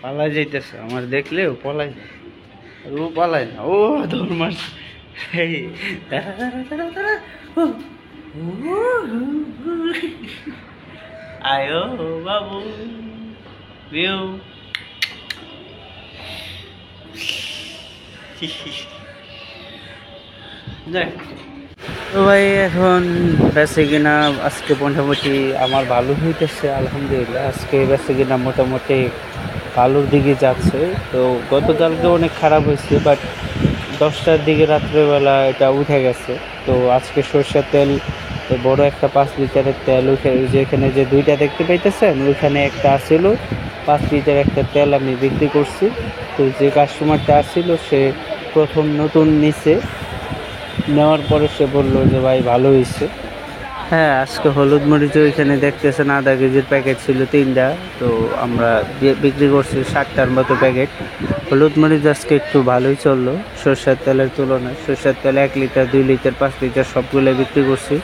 পালাই যাইতেছে, আমার দেখলেও পলাই যায়, ও পালায় না, ও দৌড় মারছে। এই দাঁড়া দাঁড়া দাঁড়া দাঁড়া, আয়ো বাবু বিউ। দেখ তো ভাই, এখন বেঁচে কিনা আজকে মোটামুটি আমার ভালো হইতেছে আলহামদুলিল্লাহ। আজকে বেঁচে কিনা মোটামুটি ভালোর দিকে যাচ্ছে। তো গতকালকে অনেক খারাপ হয়েছে, বাট 10টার দিকে রাত্রেবেলা এটা উঠে গেছে। তো আজকে সরষের তেল বড় একটা 5 লিটারের তেল উঠে, যেখানে যে 2টা দেখতে পাইতেছেন ওইখানে একটা আসছিল 5 লিটার একটা তেল আমি বিক্রি করছি। তো যে কাস্টমারটা আসছিল সে প্রথম নতুন নিচে নেওয়ার পরে সে বললো যে ভাই ভালো হয়েছে। হ্যাঁ, আজকে হলুদ মরিচও এখানে দেখতেছেন আধা কেজির প্যাকেট ছিল 3টা। তো আমরা বিক্রি করছি 60টার মতো প্যাকেট। হলুদ মরিচ আজকে একটু ভালোই চললো সরষের তেলের তুলনায়। সরষের তেল 1 লিটার 2 লিটার 5 লিটার সবগুলো বিক্রি করছি।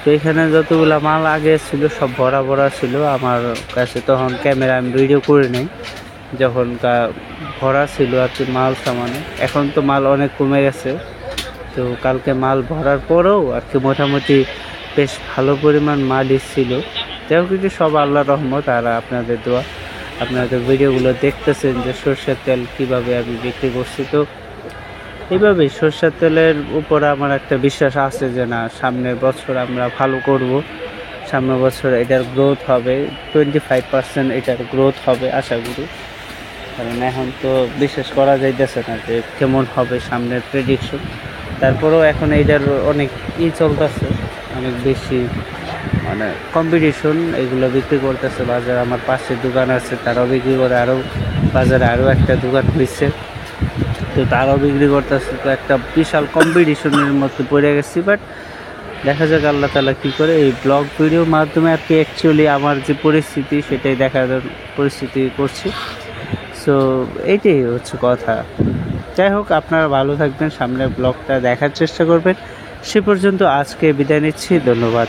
তো এখানে যতগুলো মাল আগে ছিল সব ভরা ভরা ছিল আমার কাছে, তখন ক্যামেরা আমি ভিডিও করে নেই যখন ভরা ছিল আর কি মাল সামানে। এখন তো মাল অনেক কমে গেছে। তো কালকে মাল ভরার পরেও আর কি মোটামুটি বেশ ভালো পরিমাণ মাল এসেছিল। যাই হোক, কিছু সব আল্লাহর রহমত আর আপনাদের দোয়া। আপনাদের ভিডিওগুলো দেখতেছেন যে সরষের তেল কীভাবে আমি বিক্রি করছি। তো এইভাবেই সরষের তেলের উপর আমার একটা বিশ্বাস আছে যে না, সামনের বছর আমরা ভালো করব। সামনের বছর এটার গ্রোথ হবে 25% এটার গ্রোথ হবে আশা করি। কারণ এখন তো বিশ্বাস করা যাইতেছে না যে কেমন হবে সামনের প্রেডিকশন। তারপরেও এখন এইটার অনেক চলতেছে, অনেক বেশি মানে কম্পিটিশন। এগুলো বিক্রি করতেছে বাজারে। আমার পাশে দোকান আছে, তারাও বিক্রি করে, আরও বাজারে আরও একটা দোকান হয়েছে, তো তারাও বিক্রি করতেছে। তো একটা বিশাল কম্পিটিশনের মধ্যে পড়ে গেছি। বাট দেখা যাক আল্লাহ তাআলা কী করে। এই ব্লগ ভিডিওর মাধ্যমে আর কি অ্যাকচুয়ালি আমার যে পরিস্থিতি সেটাই দেখার পরিস্থিতি করছি। সো এইটাই হচ্ছে কথা। যাই হোক, আপনারা ভালো থাকবেন, সামনের ব্লগটা দেখার চেষ্টা করবেন। সে পর্যন্ত আজকে বিদায় নিচ্ছি, ধন্যবাদ।